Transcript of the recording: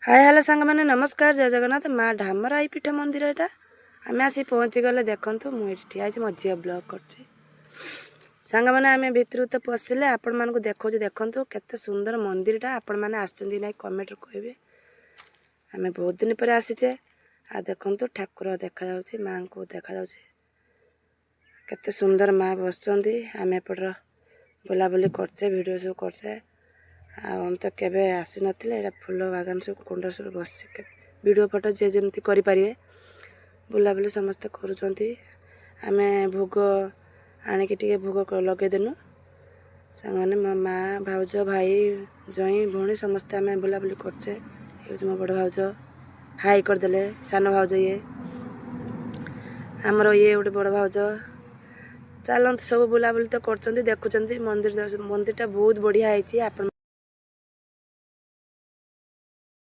Hi hello सांग मैंने नमस्कार जय जगन्नाथ माँ ढामराई पीठ मंदिर यहाँ आम आसी पहुँची गले देखु मुझे ठिया मो झी ब्लॉग कर सांग मैंने आम भितर तो पशिले आपण मानक देखा देखु केते सुंदर मंदिरटा आपण मैंने आसछन्ती ना कमेंट कहे आम बहुत दिन पर आसीचे आ देखु ठाकुर देखा माँ को देखा केते सुंदर माँ बसचंदी आम एपटर बुलाबुली करचे वीडियो सब करचे आम तो केबे आसी नथिले एटा फूल बागान सब कुंड सब बस वीडियो फोटो जे जमती करि परिवे बुलाबुली समस्ते करूछंती आमे भोग आनिक टिके भोग लगे देनु संगने मो माँ भाउज भाई जई भौणी समस्ते आमे बुलाबुली करचे ये मो बड़ भाउज हाई करदेले सान भाउज ये आमर ये गोटे बड़ भाउज चलते सब बुलाबुली तो कर देखुं मंदिरटा बहुत बढ़िया है।